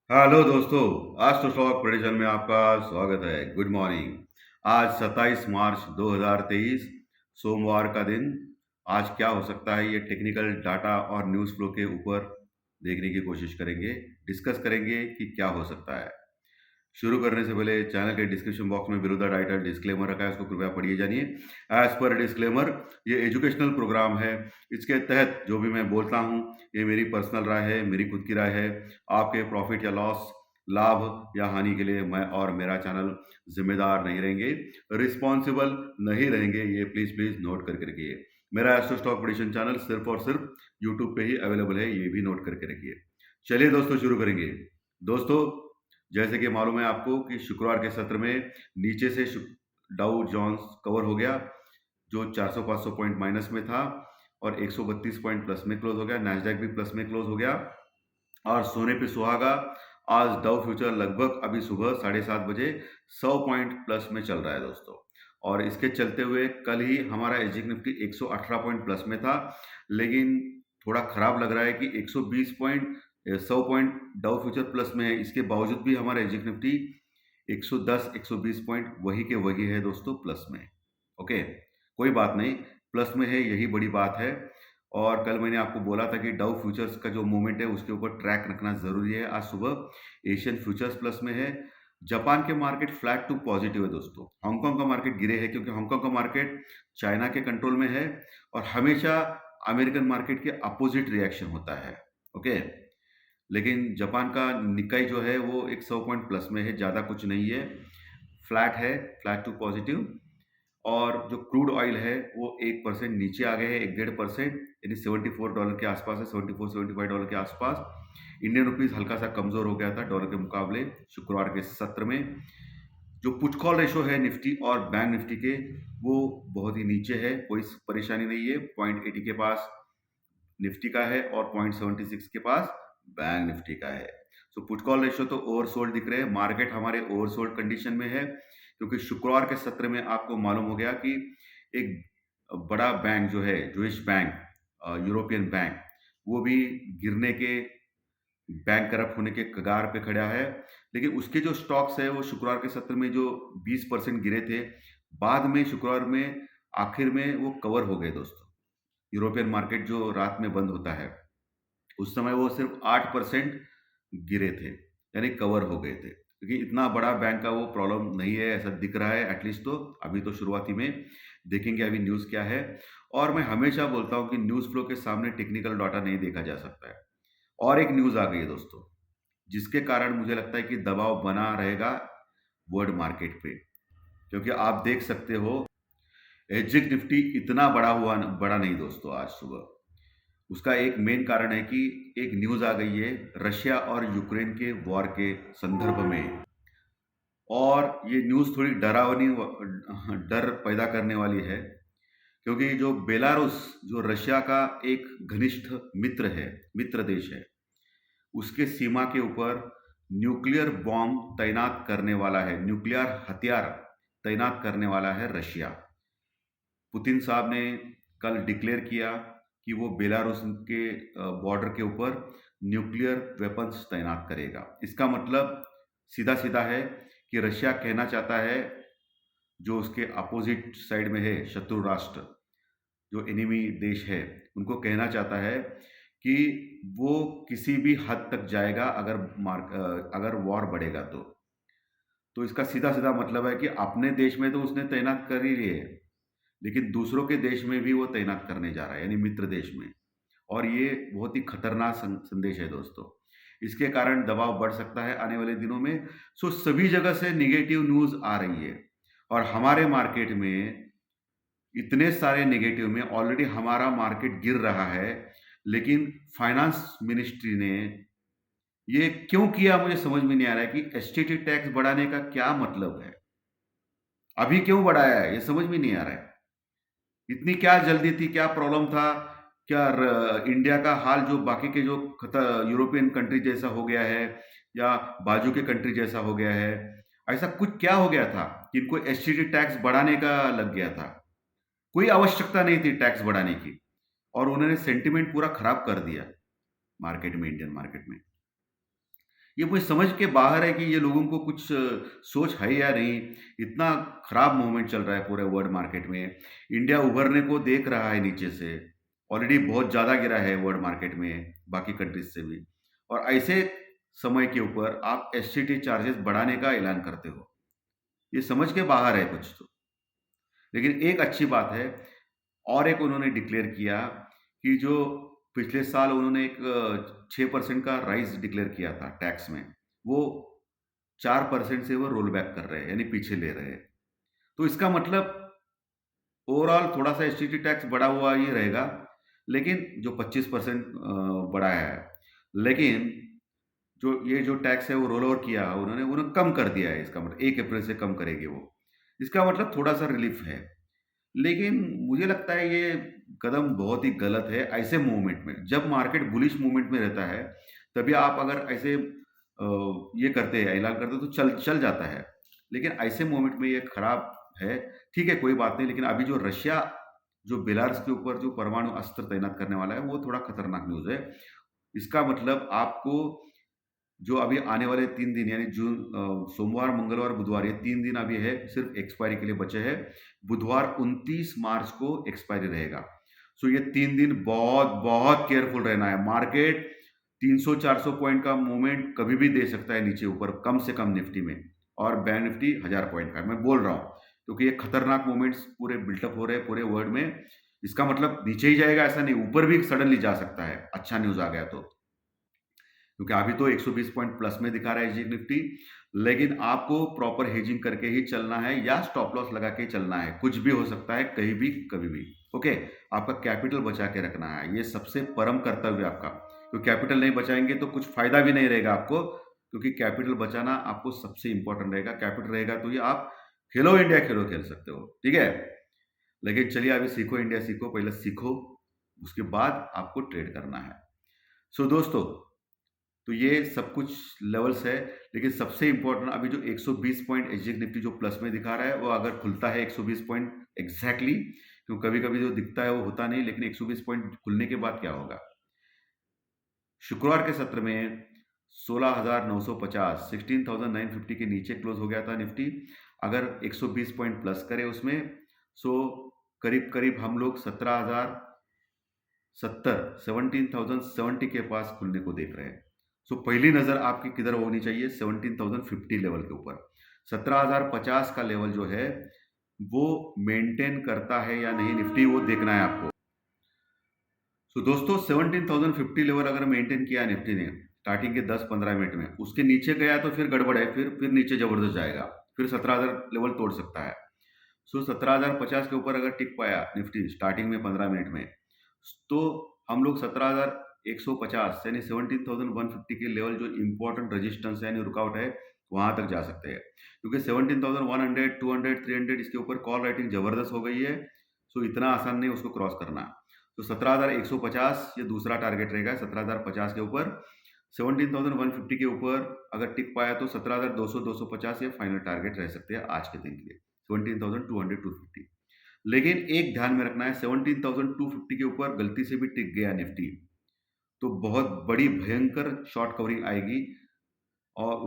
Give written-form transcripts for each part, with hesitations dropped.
Hello दोस्तों। आज तो स्टॉक प्रेडिक्शन में आपका स्वागत है। Good morning. आज 27 मार्च 2023 सोमवार का दिन। आज क्या हो सकता है ये टेक्निकल डाटा और न्यूज़ फ्लो के ऊपर देखने की कोशिश करेंगे। डिस्कस करेंगे कि क्या हो सकता है। शुरू करने से पहले चैनल के डिस्क्रिप्शन बॉक्स में बिलो द टाइटल डिस्क्लेमर रखा है, उसको कृपया पढ़िए जानिए। एज पर डिस्क्लेमर, ये एजुकेशनल प्रोग्राम है। इसके तहत जो भी मैं बोलता हूँ ये मेरी पर्सनल राय है, मेरी खुद की राय है। आपके प्रॉफिट या लॉस, लाभ या हानि के लिए मैं और मेरा चैनल जिम्मेदार नहीं रहेंगे, रिस्पॉन्सिबल नहीं रहेंगे। ये प्लीज प्लीज नोट करके रखिए। मेरा एस्ट्रो स्टॉक प्रेडिक्शन चैनल सिर्फ और सिर्फ यूट्यूब पे ही अवेलेबल है, ये भी नोट करके रखिए। चलिए दोस्तों, शुरू करेंगे। दोस्तों, जैसे कि मालूम है आपको कि शुक्रवार के सत्र में नीचे से डाउ जोन्स कवर हो गया, जो 400-500 पॉइंट माइनस में था, और 132 पॉइंट प्लस में क्लोज हो गया। नैस्डैक भी प्लस में क्लोज हो गया। और सोने पे सुहागा, आज डाउ फ्यूचर लगभग अभी सुबह 7:30 बजे 100 पॉइंट प्लस में चल रहा है दोस्तों। और इसके चलते हुए कल ही हमारा एसजी निफ्टी 118 पॉइंट प्लस में था, लेकिन थोड़ा खराब लग रहा है कि 120 पॉइंट 100 पॉइंट डाउ फ्यूचर प्लस में है। इसके बावजूद भी हमारा एसजी निफ्टी 110 120 पॉइंट वही के वही है दोस्तों, प्लस में। ओके, कोई बात नहीं, प्लस में है, यही बड़ी बात है। और कल मैंने आपको बोला था कि डाउ फ्यूचर्स का जो मूवमेंट है उसके ऊपर ट्रैक रखना ज़रूरी है। आज सुबह एशियन फ्यूचर्स प्लस में है। जापान के मार्केट फ्लैट टू पॉजिटिव है दोस्तों। हांगकांग का मार्केट गिरे है क्योंकि हांगकांग का मार्केट चाइना के कंट्रोल में है, और हमेशा अमेरिकन मार्केट के अपोजिट रिएक्शन होता है। ओके, लेकिन जापान का निकाई जो है वो एक 100 पॉइंट प्लस में है, ज़्यादा कुछ नहीं है, फ्लैट है, फ्लैट टू पॉजिटिव। और जो क्रूड ऑयल है वो 1% नीचे आ गए हैं, 1-1.5%, यानी $74 के आसपास है, $74-75 के आसपास। इंडियन रुपीस हल्का सा कमजोर हो गया था डॉलर के मुकाबले शुक्रवार के सत्र में। जो पुट कॉल रेशो है निफ्टी और बैंक निफ्टी के, वो बहुत ही नीचे है, कोई परेशानी नहीं है। 0.80 के पास निफ्टी का है और 0.76 के पास बैंक निफ्टी का है। सो पुट कॉल रेशो तो ओवरसोल्ड दिख रहे हैं, मार्केट हमारे ओवरसोल्ड कंडीशन में है, क्योंकि शुक्रवार के सत्र में आपको मालूम हो गया कि एक बड़ा बैंक जो है ड्यूश बैंक, यूरोपियन बैंक, वो भी गिरने के, बैंक करप्ट होने के कगार पे खड़ा है। लेकिन उसके जो स्टॉक्स है वो शुक्रवार के सत्र में जो 20% गिरे थे, बाद में शुक्रवार में आखिर में वो कवर हो गए दोस्तों। यूरोपियन मार्केट जो रात में बंद होता है, उस समय वो सिर्फ 8% गिरे थे, यानी कवर हो गए थे, क्योंकि इतना बड़ा बैंक का वो प्रॉब्लम नहीं है ऐसा दिख रहा है एटलीस्ट। तो अभी तो शुरुआती में देखेंगे अभी न्यूज़ क्या है। और मैं हमेशा बोलता हूँ कि न्यूज़ फ्लो के सामने टेक्निकल डाटा नहीं देखा जा सकता है। और एक न्यूज़ आ गई है दोस्तों, जिसके कारण मुझे लगता है कि दबाव बना रहेगा वर्ल्ड मार्केट पे, क्योंकि आप देख सकते हो एग्जिट निफ्टी इतना बड़ा नहीं दोस्तों आज सुबह। उसका एक मेन कारण है कि एक न्यूज़ आ गई है रशिया और यूक्रेन के वॉर के संदर्भ में। और ये न्यूज़ थोड़ी डरावनी डर पैदा करने वाली है, क्योंकि जो बेलारूस, जो रशिया का एक घनिष्ठ मित्र है, मित्र देश है, उसके सीमा के ऊपर न्यूक्लियर बॉम्ब तैनात करने वाला है, न्यूक्लियर हथियार तैनात करने वाला है रशिया। पुतिन साहब ने कल डिक्लेयर किया कि वो बेलारूस के बॉर्डर के ऊपर न्यूक्लियर वेपन्स तैनात करेगा। इसका मतलब सीधा सीधा है कि रशिया कहना चाहता है, जो उसके अपोजिट साइड में है, शत्रु राष्ट्र, जो एनिमी देश है, उनको कहना चाहता है कि वो किसी भी हद तक जाएगा अगर अगर वॉर बढ़ेगा तो इसका सीधा सीधा मतलब है कि अपने देश में तो उसने तैनात कर ही लिए, लेकिन दूसरों के देश में भी वो तैनात करने जा रहा है, यानी मित्र देश में। और ये बहुत ही खतरनाक संदेश है दोस्तों। इसके कारण दबाव बढ़ सकता है आने वाले दिनों में। सो सभी जगह से निगेटिव न्यूज़ आ रही है, और हमारे मार्केट में इतने सारे नेगेटिव में ऑलरेडी हमारा मार्केट गिर रहा है। लेकिन फाइनेंस मिनिस्ट्री ने ये क्यों किया, मुझे समझ में नहीं आ रहा है कि एसटीटी टैक्स बढ़ाने का क्या मतलब है, अभी क्यों बढ़ाया है, ये समझ में नहीं आ रहा है। इतनी क्या जल्दी थी, क्या प्रॉब्लम था, क्या इंडिया का हाल जो बाकी के जो यूरोपियन कंट्री जैसा हो गया है, या बाजू के कंट्री जैसा हो गया है, ऐसा कुछ क्या हो गया था कि इनको एसटीटी टैक्स बढ़ाने का लग गया था। कोई आवश्यकता नहीं थी टैक्स बढ़ाने की, और उन्होंने सेंटिमेंट पूरा खराब कर दिया मार्केट में, इंडियन मार्केट में। ये मुझे समझ के बाहर है कि ये लोगों को कुछ सोच है या नहीं। इतना खराब मूवमेंट चल रहा है पूरे वर्ल्ड मार्केट में। इंडिया उभरने को देख रहा है नीचे से। ऑलरेडी बहुत ज़्यादा गिरा है वर्ल्ड मार्केट में बाकी कंट्रीज से भी। और ऐसे समय के ऊपर आप एससीटी चार्जेस बढ़ाने का ऐलान करते हो। ये समझ के बाहर है कुछ तो। लेकिन एक अच्छी बात है, और एक उन्होंने डिक्लेयर किया कि जो पिछले साल उन्होंने एक 6% का राइज डिक्लेयर किया था टैक्स में, वो 4% से वो रोल बैक कर रहे हैं, यानी पीछे ले रहे हैं। तो इसका मतलब ओवरऑल थोड़ा-सा एसटीटी टैक्स बढ़ा हुआ ही रहेगा, लेकिन जो 25% बढ़ाया है। लेकिन जो टैक्स है वो रोल ओवर किया उन्होंने कम कर दिया है, इसका मतलब 1 अप्रैल से कम करेंगे वो। इसका मतलब थोड़ा-सा रिलीफ है। लेकिन मुझे लगता है ये कदम बहुत ही गलत है ऐसे मूवमेंट में। जब मार्केट बुलिश मूवमेंट में रहता है, तभी आप अगर ऐसे ये करते हैं, ऐलान करते हैं तो चल चल जाता है। लेकिन ऐसे मूवमेंट में ये खराब है। ठीक है, कोई बात नहीं, लेकिन अभी जो रशिया जो बेलारूस के ऊपर जो परमाणु अस्त्र तैनात करने वाला है, वो थोड़ा खतरनाक न्यूज़ है। इसका मतलब आपको जो अभी आने वाले 3 दिन यानी सोमवार, मंगलवार, बुधवार, ये 3 दिन अभी है, सिर्फ एक्सपायरी के लिए बचे हैं। बुधवार 29 मार्च को एक्सपायरी रहेगा। सो ये 3 दिन बहुत, बहुत केयरफुल रहना है। मार्केट 300-400 पॉइंट का मूवमेंट कभी भी दे सकता है नीचे ऊपर, कम से कम निफ्टी में, और बैंक निफ्टी 1000 पॉइंट का है। मैं बोल रहा हूँ, क्योंकि ये खतरनाक मूवमेंट्स पूरे बिल्टअप हो रहे हैं पूरे वर्ल्ड में। इसका मतलब नीचे ही जाएगा ऐसा नहीं, ऊपर भी सडनली जा सकता है, अच्छा न्यूज़ आ गया तो। क्योंकि अभी तो 120 पॉइंट प्लस में दिखा रहा है जी निफ्टी, लेकिन आपको प्रॉपर हेजिंग करके ही चलना है या स्टॉप लॉस लगा के चलना है। कुछ भी हो सकता है, कहीं भी, कभी भी। ओके, आपका कैपिटल बचा के रखना है, ये सबसे परम कर्तव्य है आपका। तो कैपिटल नहीं बचाएंगे तो कुछ फायदा भी नहीं रहेगा आपको, क्योंकि कैपिटल बचाना आपको सबसे इंपॉर्टेंट रहेगा। कैपिटल रहेगा तो ये आप खेलो इंडिया खेलो खेल सकते हो, ठीक है। लेकिन चलिए अभी सीखो इंडिया सीखो, पहले सीखो, उसके बाद आपको ट्रेड करना है। सो दोस्तों, तो ये सब कुछ लेवल्स है, लेकिन सबसे इंपॉर्टेंट अभी जो 120 पॉइंट एसजीएक्स निफ्टी जो प्लस में दिखा रहा है, वो अगर खुलता है 120 पॉइंट एग्जैक्टली, क्योंकि कभी कभी जो दिखता है वो होता नहीं, लेकिन 120 पॉइंट खुलने के बाद क्या होगा? शुक्रवार के सत्र में 16,950 16,950 के नीचे क्लोज हो गया था निफ्टी। अगर 120 पॉइंट प्लस करे उसमें, सो करीब करीब हम लोग 17,070 के पास खुलने को देख रहे हैं। सो पहली नज़र आपकी किधर होनी चाहिए? 17,050 लेवल के ऊपर। 17,050 का लेवल जो है वो मेंटेन करता है या नहीं निफ्टी, वो देखना है आपको। सो दोस्तों, 17,050 लेवल अगर मेंटेन किया निफ्टी ने स्टार्टिंग के 10-15 मिनट में, उसके नीचे गया तो फिर गड़बड़ है, फिर नीचे जबरदस्त जाएगा, फिर 17,000 लेवल तोड़ सकता है। सो 17,050 के ऊपर अगर टिक पाया निफ्टी स्टार्टिंग में 15 मिनट में, तो हम लोग 17,150 यानी 17,150 के लेवल जो इंपॉर्टेंट रेजिस्टेंस है यानी रुकावट है, वहां तक जा सकते हैं। क्योंकि 17,100, 200, 300 इसके ऊपर कॉल राइटिंग जबरदस्त हो गई है। सो इतना आसान नहीं उसको क्रॉस करना। तो 17,150 ये दूसरा टारगेट रहेगा। 17,050 के ऊपर, 17,150 के ऊपर अगर टिक पाया तो 17,200, 250 ये फाइनल टारगेट रह सकते हैं आज के दिन के लिए। 17,200, 250। लेकिन एक ध्यान में रखना है, 17,250 के ऊपर गलती से भी टिक गया निफ्टी, तो बहुत बड़ी भयंकर शॉर्ट कवरिंग आएगी। और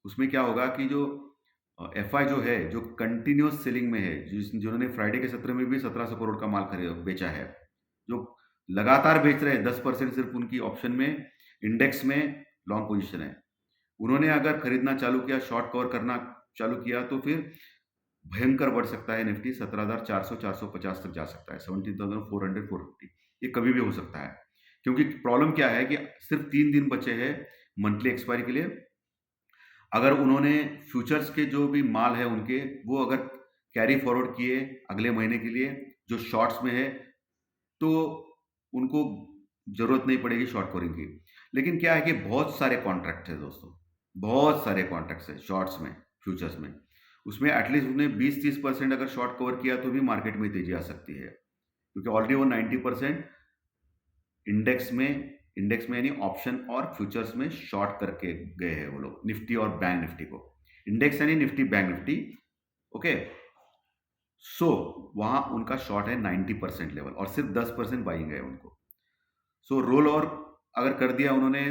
उसमें क्या होगा कि जो एफआई जो है, जो कंटिन्यूस सेलिंग में है, जिन्होंने फ्राइडे के सत्र में भी 1700 करोड़ का माल खरीद बेचा है, जो लगातार बेच रहे हैं, 10% सिर्फ उनकी ऑप्शन में, इंडेक्स में लॉन्ग पोजीशन है, उन्होंने अगर खरीदना चालू किया, शॉर्ट कवर करना चालू किया, तो फिर भयंकर बढ़ सकता है निफ्टी। 17,400, 450 तक जा सकता है। 17,400, 450 ये कभी भी हो सकता है। क्योंकि प्रॉब्लम क्या है कि सिर्फ 3 दिन बचे हैं मंथली एक्सपायरी के लिए। अगर उन्होंने फ्यूचर्स के जो भी माल है उनके, वो अगर कैरी फॉरवर्ड किए अगले महीने के लिए जो शॉर्ट्स में है, तो उनको जरूरत नहीं पड़ेगी शॉर्ट कवरिंग की। लेकिन क्या है कि बहुत सारे कॉन्ट्रैक्ट है दोस्तों, बहुत सारे कॉन्ट्रैक्ट्स है शॉर्ट्स में, फ्यूचर्स में। उसमें एटलीस्ट उन्हें 20-30% अगर शॉर्ट कवर किया तो भी मार्केट में तेजी आ सकती है, क्योंकि ऑलरेडी वो 90% इंडेक्स में यानी ऑप्शन और फ्यूचर्स में शॉर्ट करके गए हैं वो लोग, निफ्टी और बैंक निफ्टी को। इंडेक्स यानी निफ्टी, बैंक निफ्टी, ओके। सो वहां उनका शॉर्ट है 90% लेवल, और सिर्फ 10% बाइंग है उनको। सो रोल और अगर कर दिया उन्होंने,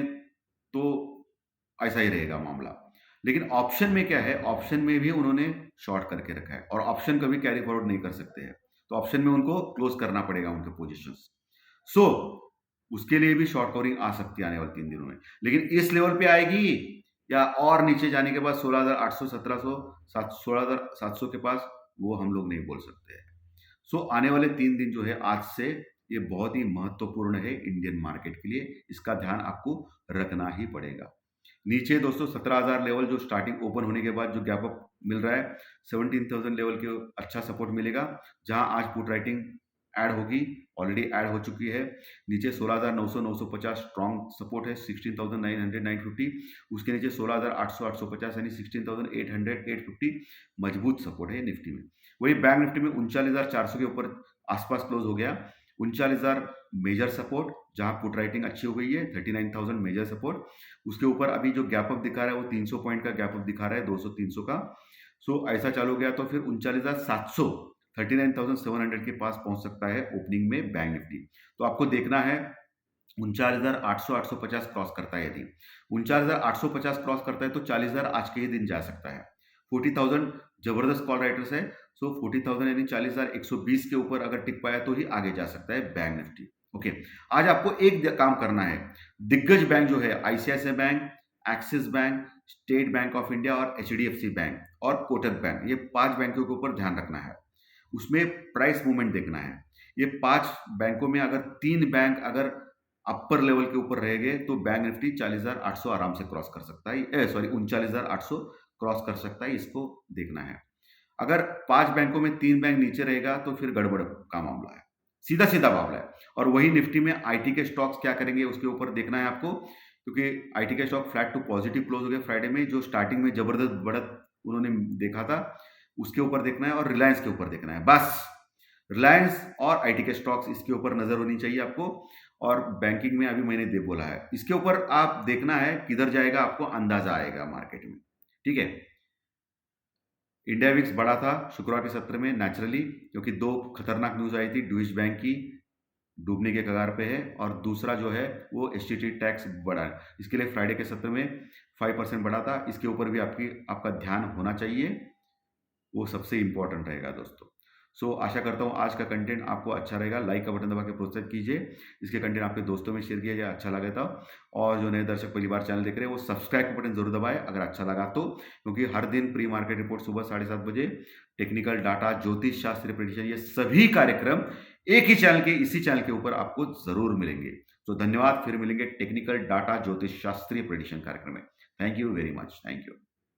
तो ऐसा ही रहेगा मामला। लेकिन ऑप्शन में क्या है, ऑप्शन में भी उन्होंने शॉर्ट करके रखा है और ऑप्शन कभी कैरी फॉरवर्ड नहीं कर सकते हैं, तो ऑप्शन में उनको क्लोज करना पड़ेगा उनके पोजीशंस। सो उसके लिए भी शॉर्ट कवरिंग आ सकती है आने वाले 3 दिनों में। लेकिन इस लेवल पे आएगी या और नीचे जाने के बाद 16,800, 1700, 16,700 के पास, वो हम लोग नहीं बोल सकते हैं। सो आने वाले 3 दिन जो है आज से, ये बहुत ही महत्वपूर्ण है इंडियन मार्केट के लिए, इसका ध्यान आपको रखना ही पड़ेगा। नीचे दोस्तों 17,000 लेवल जो स्टार्टिंग ओपन होने के बाद जो गैप अप मिल रहा है, 17,000 लेवल के अच्छा सपोर्ट मिलेगा, जहां आज पुट राइटिंग ऐड होगी, ऑलरेडी ऐड हो चुकी है। नीचे 16,900, 950 स्ट्रॉन्ग सपोर्ट है, 16,900, 950, उसके नीचे 16,800, 850 यानी 16,800, 850 मजबूत सपोर्ट है निफ्टी में। वही बैंक निफ्टी में 39,400 के ऊपर आसपास क्लोज हो गया। 39,000 मेजर सपोर्ट, जहां पुट राइटिंग अच्छी हो गई है, 39,000 मेजर सपोर्ट। उसके ऊपर अभी जो गैप अप दिखा रहा है वो 300 पॉइंट का गैप अप दिखा रहा है, 200-300 का। सो ऐसा चालू गया तो फिर 39,700, 39,700 के पास पहुंच सकता है ओपनिंग में बैंक निफ्टी। तो आपको देखना है 39,800, 850 क्रॉस करता है। यदि 39,850 क्रॉस करता है तो 40,000 आज के ही दिन जा सकता है। 40,000 जबरदस्त कॉल राइटर्स है। सो 40,000 यानी 40,120 के ऊपर अगर टिक पाया तो ही आगे जा सकता है बैंक निफ्टी। ओके, आज आपको एक काम करना है। दिग्गज बैंक जो है, ICICI bank, axis bank, state bank of India और एचडीएफसी बैंक और कोटक बैंक, ये 5 बैंकों के ऊपर ध्यान रखना है। उसमें प्राइस मूवमेंट देखना है। ये 5 बैंकों में अगर 3 बैंक अगर अपर लेवल के ऊपर रहेंगे तो बैंक निफ्टी 40,800 आराम से क्रॉस कर सकता है, सॉरी 39,800 क्रॉस कर सकता है, इसको देखना है। अगर 5 बैंकों में 3 बैंक नीचे रहेगा तो फिर गड़बड़ का मामला है, सीधा सीधा मामला है। और वही निफ्टी में आईटी के स्टॉक्स क्या करेंगे उसके ऊपर देखना है आपको, क्योंकि आईटी के stock flat to positive close हो गए फ्राइडे में। जो स्टार्टिंग में जबरदस्त बढ़त उन्होंने देखा था उसके ऊपर देखना है और रिलायंस के ऊपर देखना है, बस। रिलायंस और आईटी के स्टॉक्स, इसके ऊपर नजर होनी चाहिए आपको। और बैंकिंग में अभी मैंने बोला है, इसके ऊपर आप देखना है किधर जाएगा, आपको अंदाजा आएगा मार्केट में। ठीक है, इंडिया विक्स बढ़ा था शुक्रवार के सत्र में नेचुरली, क्योंकि 2 खतरनाक न्यूज आई थी। ड्यूश बैंक की डूबने के कगार पे है और दूसरा जो है वो एसटीटी टैक्स बढ़ा है। इसके लिए फ्राइडे के सत्र में 5% बढ़ा था। इसके ऊपर भी आपका ध्यान होना चाहिए, वो सबसे इंपॉर्टेंट रहेगा दोस्तों। सो आशा करता हूँ आज का कंटेंट आपको अच्छा रहेगा। लाइक का बटन दबा के प्रोत्साहित कीजिए, इसके कंटेंट आपके दोस्तों में शेयर किया जाए अच्छा लगे तो। और जो नए दर्शक पहली बार चैनल देख रहे हैं वो सब्सक्राइब का बटन जरूर दबाएं अगर अच्छा लगा तो, क्योंकि हर दिन प्री मार्केट रिपोर्ट सुबह 7:30 बजे, टेक्निकल डाटा, ज्योतिष शास्त्र प्रेडिक्शन, ये सभी कार्यक्रम एक ही चैनल के, इसी चैनल के ऊपर आपको जरूर मिलेंगे। तो धन्यवाद, फिर मिलेंगे टेक्निकल डाटा ज्योतिष शास्त्रीय प्रेडिक्शन कार्यक्रम में। Thank you very much, thank you.